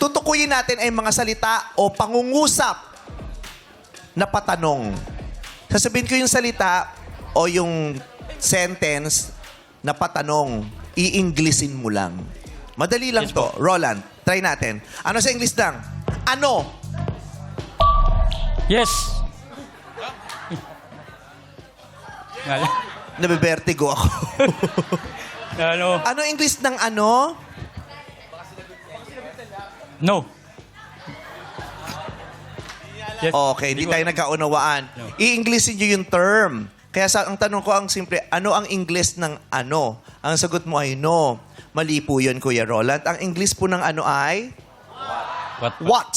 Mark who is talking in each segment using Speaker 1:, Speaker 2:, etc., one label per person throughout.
Speaker 1: tutukuyin natin ay mga salita o pangungusap na patanong. Sasabihin ko yung salita o yung sentence na patanong. I-Englishin mo lang. Madali lang to. Roland, try natin. Ano sa English lang? Ano?
Speaker 2: Yes.
Speaker 1: Nabibertigo ako.
Speaker 2: Ano?
Speaker 1: Ano English ng ano?
Speaker 2: No. Yes.
Speaker 1: Okay, hindi tayo nagkaunawaan.
Speaker 2: No.
Speaker 1: I-Englishin nyo yung term. Kaya ang tanong ko ang simple, ano ang English ng ano? Ang sagot mo ay no. Mali po yun, Kuya Roland. Ang English po ng ano ay?
Speaker 2: What?
Speaker 1: What?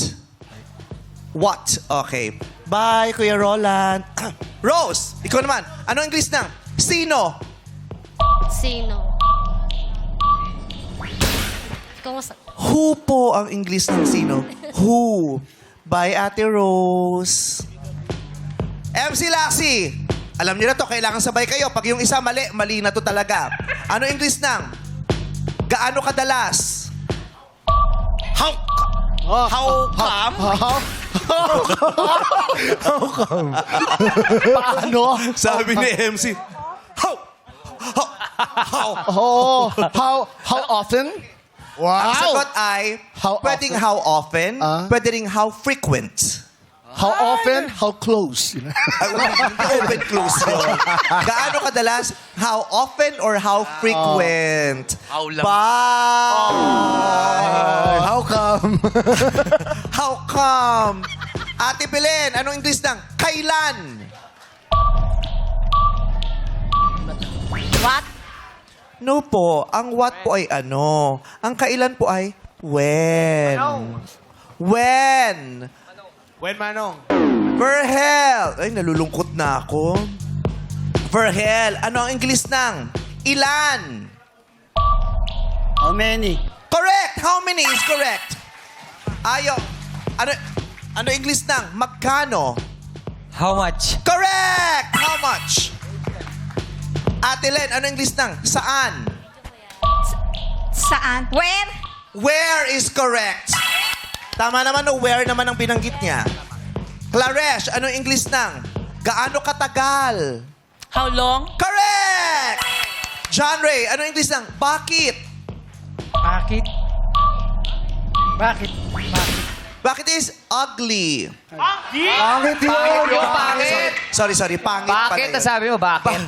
Speaker 1: What? Okay. Bye, Kuya Roland. Rose, ikaw naman. Ano ang English ng sino?
Speaker 3: Sino? Kumusta?
Speaker 1: Who po ang English ng sino? Who? Bye, Ate Rose. MC Lassie, alam niyo na to, kailangan sabay kayo. Pag yung isa mali, mali na to talaga. Ano English ng gaano kadalas? How come?
Speaker 4: Paano?
Speaker 1: Sabi ni MC, how
Speaker 4: How often?
Speaker 1: Ang
Speaker 4: Wow!
Speaker 1: sagot ay,
Speaker 4: How
Speaker 1: pwedeng
Speaker 4: often?
Speaker 1: how often, pwede ring how frequent.
Speaker 4: How often? How close?
Speaker 1: Open, close yun. Gaano kadalas? How often or how frequent?
Speaker 5: How lang.
Speaker 1: Bye!
Speaker 4: How come?
Speaker 1: How come? Ate Belen, anong English ng kailan?
Speaker 3: What?
Speaker 1: No po. Ang what po ay ano. Ang kailan po ay when. When.
Speaker 5: When, Manong?
Speaker 1: Verhel. Ay, nalulungkot na ako. Verhel. Ano ang English ng ilan?
Speaker 4: How many?
Speaker 1: Correct. How many is correct? Ayo. Ano English ng magkano?
Speaker 2: How much?
Speaker 1: Correct! How much? Ate Len, ano English ng saan?
Speaker 3: Saan? Where?
Speaker 1: Where is correct? Tama naman, no? Where naman ang binanggit niya. Claresh, ano English ng gaano katagal?
Speaker 5: How long?
Speaker 1: Correct! John Ray, ano English ng bakit?
Speaker 2: Bakit?
Speaker 1: Bakit is ugly?
Speaker 4: Bakit yun?
Speaker 1: Sorry. Pangit pala
Speaker 5: Bakit?
Speaker 1: yun.
Speaker 5: Nasabi mo, bakit?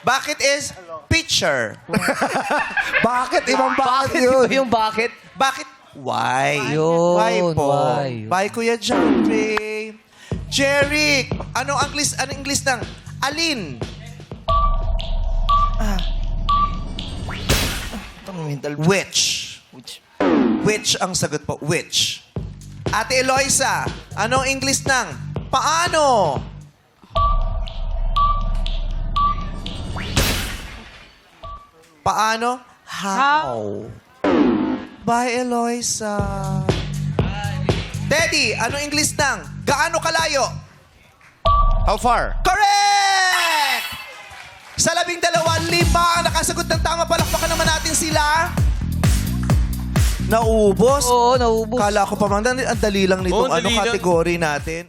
Speaker 1: Bakit is picture?
Speaker 4: Bakit? Ibang bakit yun?
Speaker 5: Yung bakit?
Speaker 1: Bakit? Why?
Speaker 5: Yun,
Speaker 1: Why po?
Speaker 5: why?
Speaker 1: Why, Kuya John Ray? Jeric, ano English ng alin? Which? Which ang sagot po. Which? Ate Eloisa, anong English ng paano? Paano? How? Bye, Eloisa. Teddy, ano English ng gaano kalayo?
Speaker 5: How far?
Speaker 1: Correct! Sa 12, 5 ang nakasagot ng tama. Palakpakan naman natin sila. Naubos?
Speaker 5: Oo, naubos.
Speaker 1: Kala ko pa man, ang dali lang nitong
Speaker 5: Oo, dali lang.
Speaker 1: kategory natin.